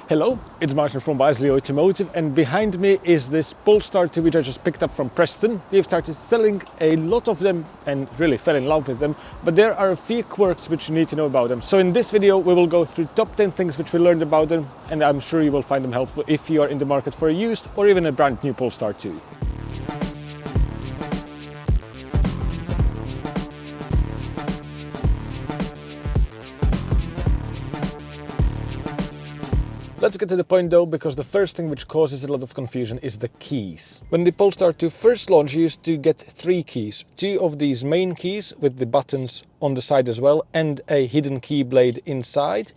Hello, it's Martin from Wisely Automotive, and behind me is this Polestar 2 which I just picked up from Preston. We've started selling a lot of them and really fell in love with them, but there are a few quirks which you need to know about them. So in this video we will go through top 10 things which we learned about them, and I'm sure you will find them helpful if you are in the market for a used or even a brand new Polestar 2. Let's get to the point though, because the first thing which causes a lot of confusion is the keys. When the Polestar 2 first launched, you used to get 3 keys. 2 of these main keys with the buttons on the side as well, and a hidden key blade inside,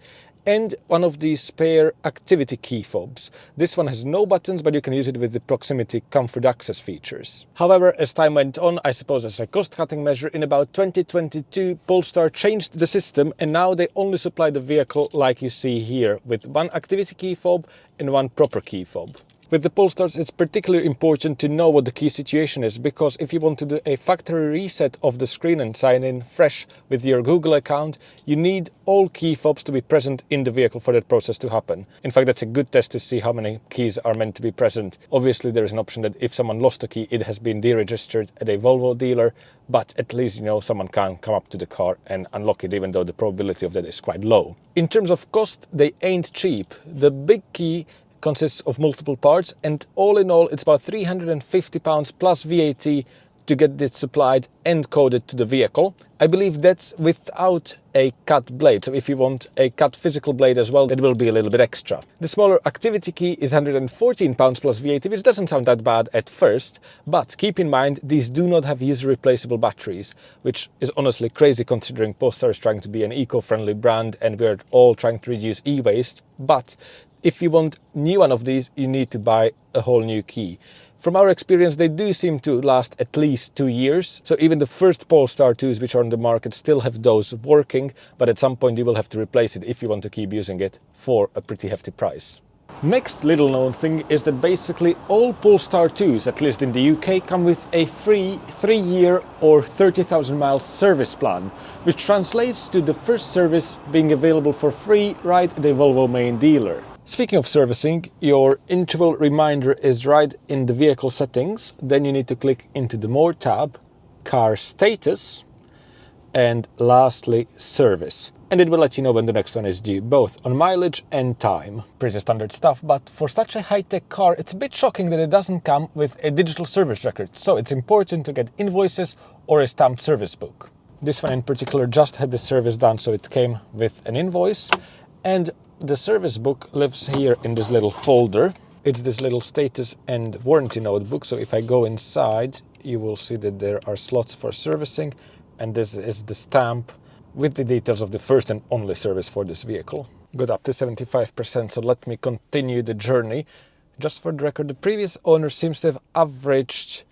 and one of these spare activity key fobs. This one has no buttons, but you can use it with the proximity comfort access features. However, as time went on, I suppose as a cost-cutting measure, in about 2022, Polestar changed the system, and now they only supply the vehicle like you see here, with 1 activity key fob and 1 proper key fob. With the Polestars, it's particularly important to know what the key situation is, because if you want to do a factory reset of the screen and sign in fresh with your Google account, you need all key fobs to be present in the vehicle for that process to happen. In fact, that's a good test to see how many keys are meant to be present. Obviously, there is an option that if someone lost a key, it has been deregistered at a Volvo dealer, but at least you know someone can come up to the car and unlock it, even though the probability of that is quite low. In terms of cost, they ain't cheap. The big key consists of multiple parts, and all in all it's about £350 plus VAT to get it supplied and coded to the vehicle. I believe that's without a cut blade, so if you want a cut physical blade as well, it will be a little bit extra. The smaller activity key is £114 plus VAT, which doesn't sound that bad at first, but keep in mind these do not have user replaceable batteries, which is honestly crazy considering Polestar is trying to be an eco-friendly brand and we're all trying to reduce e-waste. But if you want new one of these, you need to buy a whole new key. From our experience, they do seem to last at least 2 years. So even the first Polestar 2s which are on the market still have those working, but at some point you will have to replace it if you want to keep using it for a pretty hefty price. Next little known thing is that basically all Polestar 2s, at least in the UK, come with a free 3-year or 30,000 miles service plan, which translates to the first service being available for free right at a Volvo main dealer. Speaking of servicing, your interval reminder is right in the vehicle settings. Then you need to click into the More tab, Car Status, and lastly Service. And it will let you know when the next one is due, both on mileage and time. Pretty standard stuff, but for such a high-tech car, it's a bit shocking that it doesn't come with a digital service record. So it's important to get invoices or a stamped service book. This one in particular just had the service done, so it came with an invoice, and the service book lives here in this little folder. It's this little status and warranty notebook, so if I go inside you will see that there are slots for servicing, and this is the stamp with the details of the first and only service for this vehicle. Got up to 75%, so let me continue the journey. Just for the record, the previous owner seems to have averaged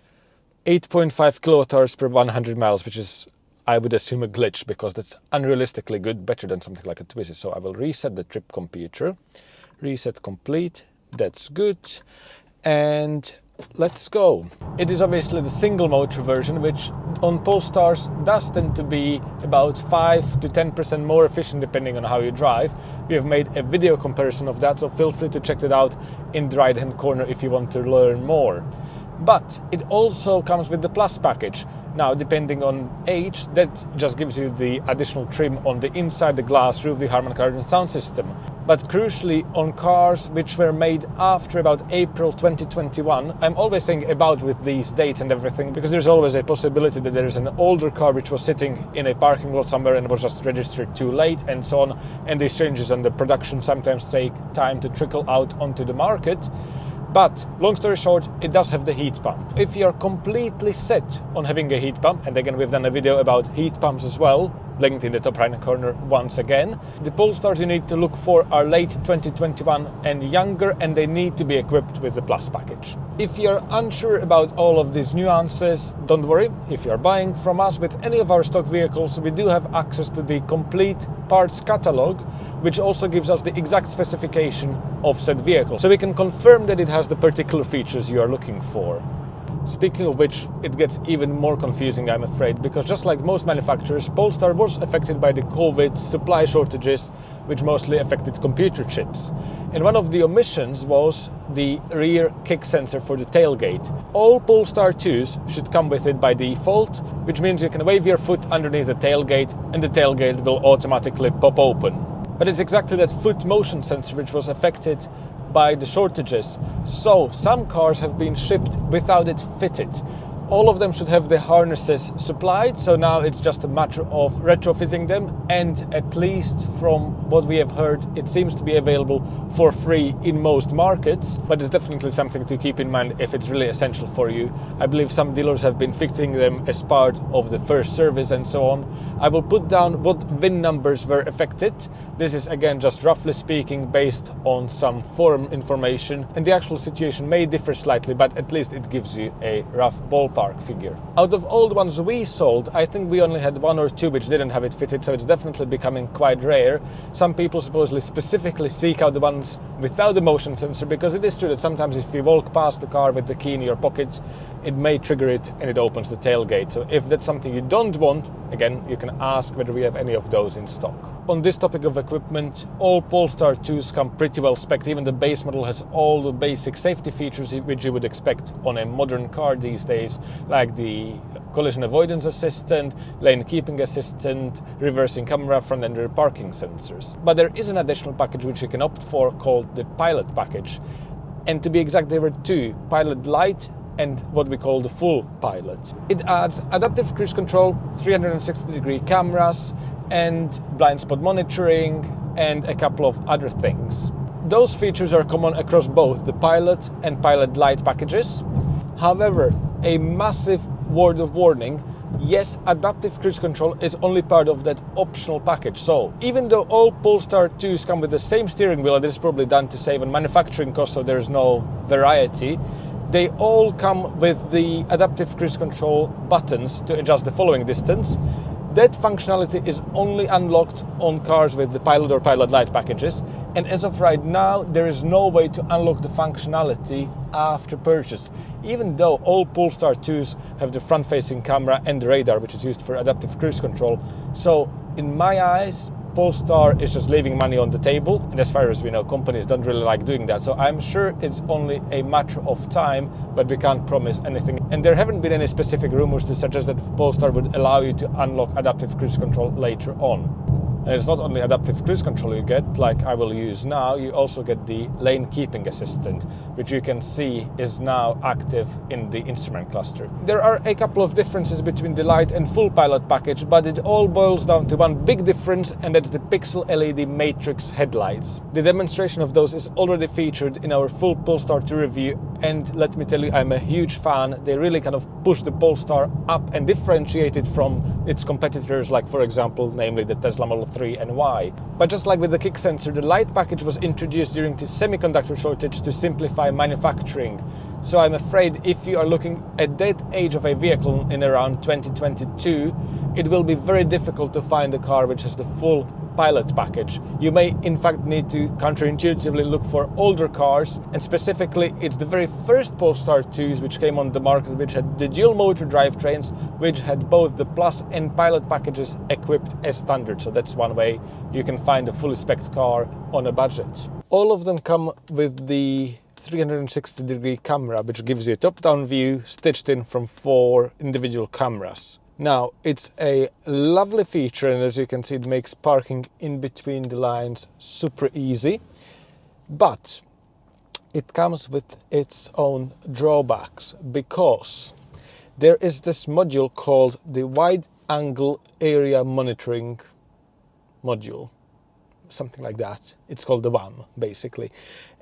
8.5 kilowatt-hours per 100 miles, which is, I would assume, a glitch, because that's unrealistically good, better than something like a Twizy. So I will reset the trip computer. Reset complete. That's good. And let's go. It is obviously the single motor version, which on Polestars does tend to be about 5 to 10% more efficient depending on how you drive. We have made a video comparison of that, so feel free to check it out in the right hand corner if you want to learn more. But it also comes with the Plus package. Now, depending on age, that just gives you the additional trim on the inside, the glass roof, the Harman Kardon sound system. But crucially, on cars which were made after about April 2021, I'm always saying about with these dates and everything, because there's always a possibility that there is an older car which was sitting in a parking lot somewhere and was just registered too late and so on, and these changes on the production sometimes take time to trickle out onto the market. But long story short, it does have the heat pump. If you're completely set on having a heat pump, and again we've done a video about heat pumps as well, linked in the top right corner once again, the Polestars you need to look for are late 2021 and younger, and they need to be equipped with the Plus package. If you're unsure about all of these nuances, don't worry. If you're buying from us with any of our stock vehicles, we do have access to the complete parts catalog, which also gives us the exact specification of said vehicle, so we can confirm that it has the particular features you are looking for. Speaking of which, it gets even more confusing, I'm afraid, because just like most manufacturers, Polestar was affected by the COVID supply shortages, which mostly affected computer chips. And one of the omissions was the rear kick sensor for the tailgate. All Polestar 2s should come with it by default, which means you can wave your foot underneath the tailgate and the tailgate will automatically pop open. But it's exactly that foot motion sensor which was affected by the shortages. So some cars have been shipped without it fitted. All of them should have the harnesses supplied, so now it's just a matter of retrofitting them, and at least from what we have heard, it seems to be available for free in most markets, but it's definitely something to keep in mind if it's really essential for you. I believe some dealers have been fitting them as part of the first service and so on. I will put down what VIN numbers were affected. This is again just roughly speaking based on some forum information, and the actual situation may differ slightly, but at least it gives you a rough ballpark figure. Out of all the ones we sold, I think we only had one or two which didn't have it fitted, so it's definitely becoming quite rare. Some people supposedly specifically seek out the ones without the motion sensor, because it is true that sometimes if you walk past the car with the key in your pocket, it may trigger it and it opens the tailgate. So if that's something you don't want, again, you can ask whether we have any of those in stock. On this topic of equipment, all Polestar 2s come pretty well spec'd. Even the base model has all the basic safety features which you would expect on a modern car these days, like the collision avoidance assistant, lane keeping assistant, reversing camera, front and rear parking sensors. But there is an additional package which you can opt for called the Pilot package. And to be exact, there were two, Pilot Lite and what we call the full Pilot. It adds adaptive cruise control, 360-degree cameras, and blind spot monitoring, and a couple of other things. Those features are common across both the Pilot and Pilot Lite packages. However, a massive word of warning: yes, adaptive cruise control is only part of that optional package. So even though all Polestar 2s come with the same steering wheel, and this is probably done to save on manufacturing costs, so there is no variety, they all come with the adaptive cruise control buttons to adjust the following distance. That functionality is only unlocked on cars with the Pilot or Pilot Lite packages, and as of right now, there is no way to unlock the functionality after purchase, even though all Polestar 2s have the front-facing camera and the radar, which is used for adaptive cruise control. So in my eyes, Polestar is just leaving money on the table, and as far as we know, companies don't really like doing that. So I'm sure it's only a matter of time, but we can't promise anything. And there haven't been any specific rumors to suggest that Polestar would allow you to unlock adaptive cruise control later on. And it's not only adaptive cruise control you get, like I will use now, you also get the lane keeping assistant, which you can see is now active in the instrument cluster. There are a couple of differences between the Lite and full Pilot package, but it all boils down to one big difference, and that's the pixel LED matrix headlights. The demonstration of those is already featured in our full Polestar 2 review, and let me tell you, I'm a huge fan. They really kind of push the Polestar up and differentiate it from its competitors, like for example, namely the Tesla Model 3 and Y. But just like with the kick sensor, the Lite package was introduced during the semiconductor shortage to simplify manufacturing. So I'm afraid if you are looking at that age of a vehicle in around 2022, it will be very difficult to find a car which has the full Pilot package. You may in fact need to counterintuitively look for older cars, and specifically it's the very first Polestar 2s which came on the market which had the dual motor drivetrains, which had both the Plus and Pilot packages equipped as standard. So that's one way you can find a fully spec'd car on a budget. All of them come with the 360-degree camera, which gives you a top-down view stitched in from 4 individual cameras. Now, it's a lovely feature, and as you can see, it makes parking in between the lines super easy, but it comes with its own drawbacks, because there is this module called the Wide Angle Area Monitoring module. Something like that. It's called the WAM, basically.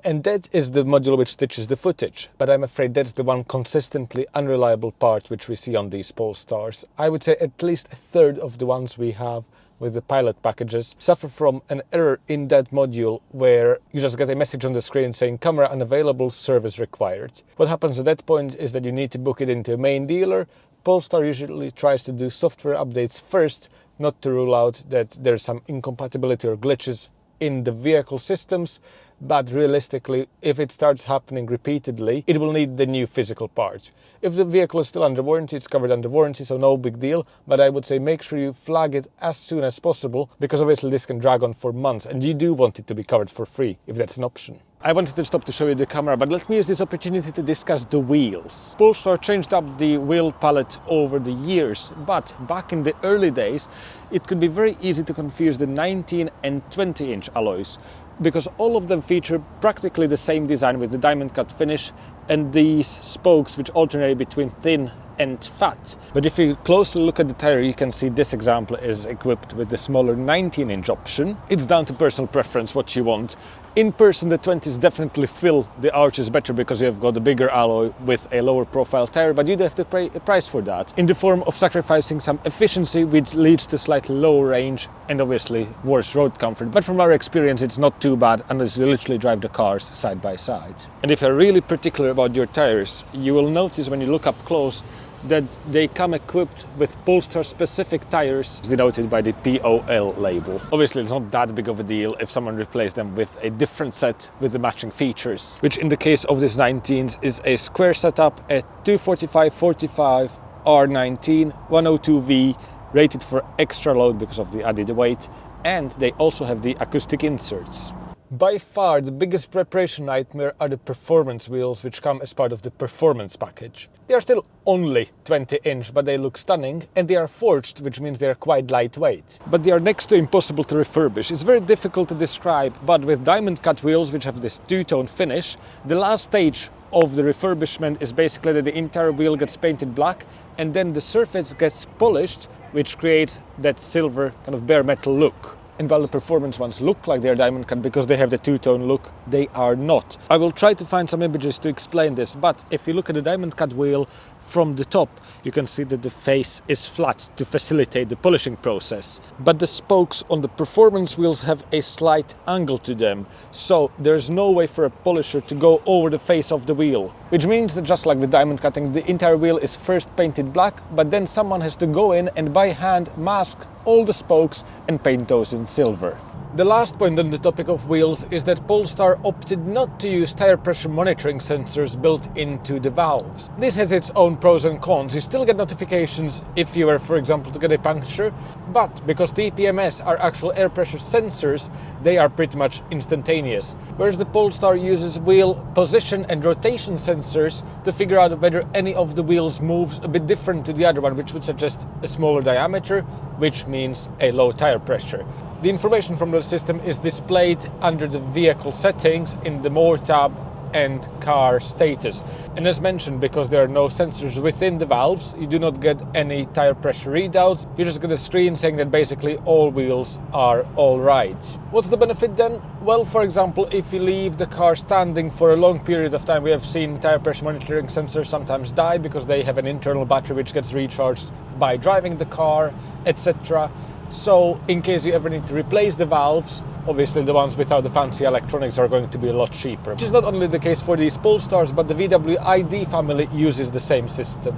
And that is the module which stitches the footage. But I'm afraid that's the one consistently unreliable part which we see on these Polestars. I would say at least a third of the ones we have with the Pilot packages suffer from an error in that module, where you just get a message on the screen saying camera unavailable, service required. What happens at that point is that you need to book it into a main dealer. Polestar usually tries to do software updates first, not to rule out that there's some incompatibility or glitches in the vehicle systems, but realistically, if it starts happening repeatedly, it will need the new physical part. If the vehicle is still under warranty, it's covered under warranty, so no big deal, but I would say make sure you flag it as soon as possible, because obviously this can drag on for months, and you do want it to be covered for free, if that's an option. I wanted to stop to show you the camera, but let me use this opportunity to discuss the wheels. Polestar changed up the wheel palette over the years, but back in the early days, it could be very easy to confuse the 19 and 20-inch alloys, because all of them feature practically the same design with the diamond cut finish and these spokes which alternate between thin and fat. But if you closely look at the tire, you can see this example is equipped with the smaller 19-inch option. It's down to personal preference what you want. In person, the 20s definitely fill the arches better because you have got a bigger alloy with a lower profile tire, but you'd have to pay a price for that in the form of sacrificing some efficiency, which leads to slightly lower range and obviously worse road comfort. But from our experience, it's not too bad unless you literally drive the cars side by side. And if you're really particular about your tires, you will notice when you look up close that they come equipped with Polestar-specific tyres denoted by the POL label. Obviously, it's not that big of a deal if someone replaced them with a different set with the matching features, which in the case of this 19s is a square setup at 245/45 R19 102V, rated for extra load because of the added weight, and they also have the acoustic inserts. By far, the biggest preparation nightmare are the performance wheels, which come as part of the performance package. They are still only 20-inch, but they look stunning, and they are forged, which means they are quite lightweight. But they are next to impossible to refurbish. It's very difficult to describe, but with diamond cut wheels, which have this two-tone finish, the last stage of the refurbishment is basically that the entire wheel gets painted black, and then the surface gets polished, which creates that silver kind of bare metal look. And while the performance ones look like they're diamond cut because they have the two-tone look, they are not. I will try to find some images to explain this, but if you look at the diamond cut wheel from the top, you can see that the face is flat to facilitate the polishing process. But the spokes on the performance wheels have a slight angle to them, so there's no way for a polisher to go over the face of the wheel. Which means that just like with diamond cutting, the entire wheel is first painted black, but then someone has to go in and by hand mask all the spokes and paint those in silver. The last point on the topic of wheels is that Polestar opted not to use tire pressure monitoring sensors built into the valves. This has its own pros and cons. You still get notifications if you were, for example, to get a puncture, but because TPMS are actual air pressure sensors, they are pretty much instantaneous. Whereas the Polestar uses wheel position and rotation sensors to figure out whether any of the wheels moves a bit different to the other one, which would suggest a smaller diameter, which means a low tire pressure. The information from the system is displayed under the vehicle settings in the More tab and car status. And as mentioned, because there are no sensors within the valves, you do not get any tire pressure readouts. You just get a screen saying that basically all wheels are all right. What's the benefit then? Well, for example, if you leave the car standing for a long period of time, we have seen tire pressure monitoring sensors sometimes die because they have an internal battery which gets recharged by driving the car, etc. So in case you ever need to replace the valves, obviously the ones without the fancy electronics are going to be a lot cheaper. Which is not only the case for these Polestars, but the VW ID family uses the same system.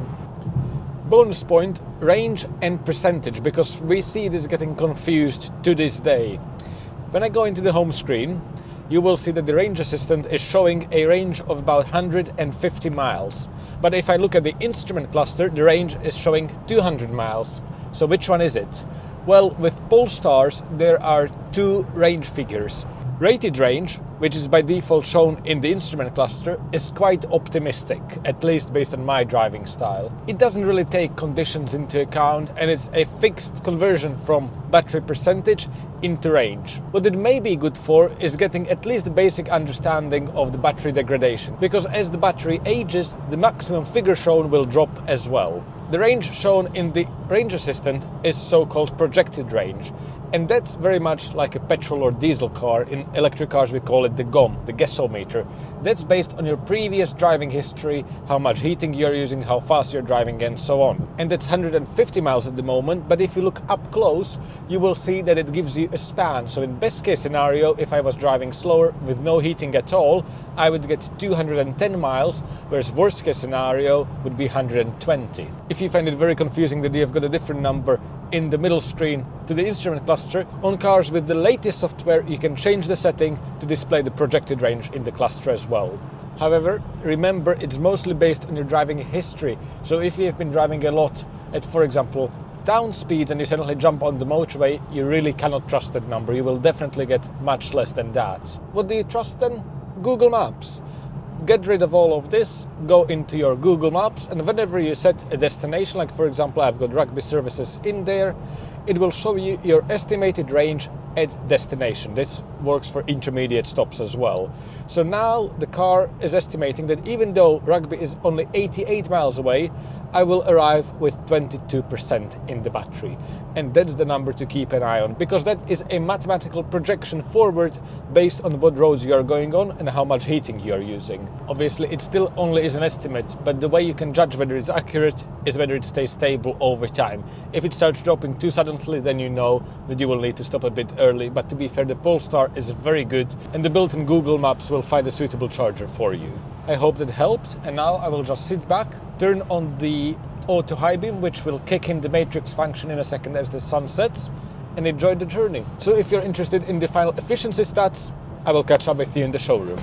Bonus point, range and percentage, because we see this getting confused to this day. When I go into the home screen, you will see that the range assistant is showing a range of about 150 miles. But if I look at the instrument cluster, the range is showing 200 miles. So which one is it? Well, with Polestars, there are two range figures. Rated range, which is by default shown in the instrument cluster, is quite optimistic, at least based on my driving style. It doesn't really take conditions into account, and it's a fixed conversion from battery percentage into range. What it may be good for is getting at least the basic understanding of the battery degradation, because as the battery ages, the maximum figure shown will drop as well. The range shown in the range assistant is so-called projected range, and that's very much like a petrol or diesel car. In electric cars we call it the GOM, the gasometer. That's based on your previous driving history, how much heating you're using, how fast you're driving, and so on. And that's 150 miles at the moment, but if you look up close, you will see that it gives you a span. So in best case scenario, if I was driving slower with no heating at all, I would get 210 miles, whereas worst case scenario would be 120. If you find it very confusing that you've got a different number, in the middle screen to the instrument cluster. On cars with the latest software, you can change the setting to display the projected range in the cluster as well. However, remember, it's mostly based on your driving history. So if you have been driving a lot at, for example, down speeds and you suddenly jump on the motorway, you really cannot trust that number. You will definitely get much less than that. What do you trust then? Google Maps. Get rid of all of this, go into your Google Maps, and whenever you set a destination, like for example I've got rugby services in there, it will show you your estimated range at destination. This works for intermediate stops as well. So now the car is estimating that even though rugby is only 88 miles away, I will arrive with 22% in the battery. And that's the number to keep an eye on, because that is a mathematical projection forward based on what roads you are going on and how much heating you are using. Obviously, it still only is an estimate, but the way you can judge whether it's accurate is whether it stays stable over time. If it starts dropping too suddenly, then you know that you will need to stop a bit early. But to be fair, the Polestar is very good, and the built-in Google Maps will find a suitable charger for you. I hope that helped, and now I will just sit back, turn on the auto high beam, which will kick in the matrix function in a second as the sun sets, and enjoy the journey. So if you're interested in the final efficiency stats, I will catch up with you in the showroom.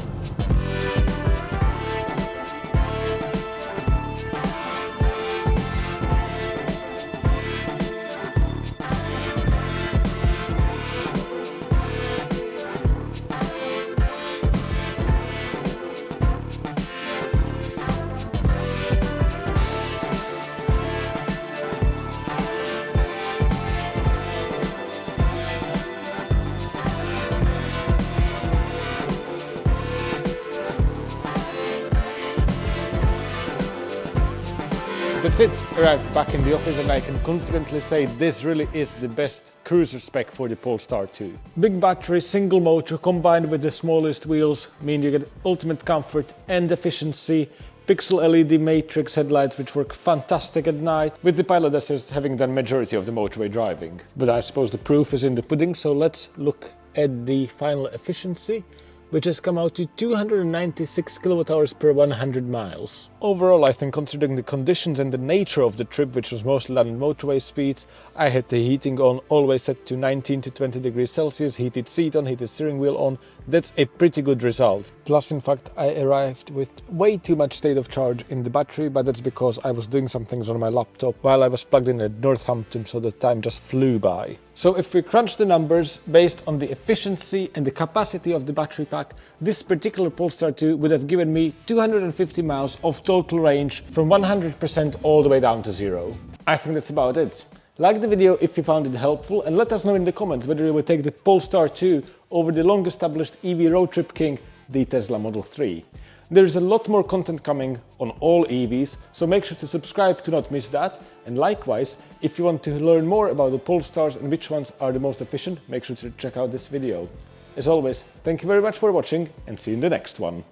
That's it, arrived back in the office, and I can confidently say this really is the best cruiser spec for the Polestar 2. Big battery, single motor combined with the smallest wheels mean you get ultimate comfort and efficiency. Pixel LED matrix headlights which work fantastic at night, with the pilot assist having done majority of the motorway driving. But I suppose the proof is in the pudding, so let's look at the final efficiency, which has come out to 296 kWh per 100 miles. Overall, I think considering the conditions and the nature of the trip, which was mostly done in motorway speeds, I had the heating on, always set to 19 to 20 degrees Celsius, heated seat on, heated steering wheel on. That's a pretty good result. Plus, in fact, I arrived with way too much state of charge in the battery, but that's because I was doing some things on my laptop while I was plugged in at Northampton, so the time just flew by. So if we crunch the numbers based on the efficiency and the capacity of the battery pack, this particular Polestar 2 would have given me 250 miles of total range from 100% all the way down to 0. I think that's about it. Like the video if you found it helpful, and let us know in the comments whether you would take the Polestar 2 over the long established EV road trip king, the Tesla Model 3. There's a lot more content coming on all EVs, so make sure to subscribe to not miss that. And likewise, if you want to learn more about the Polestars and which ones are the most efficient, make sure to check out this video. As always, thank you very much for watching, and see you in the next one.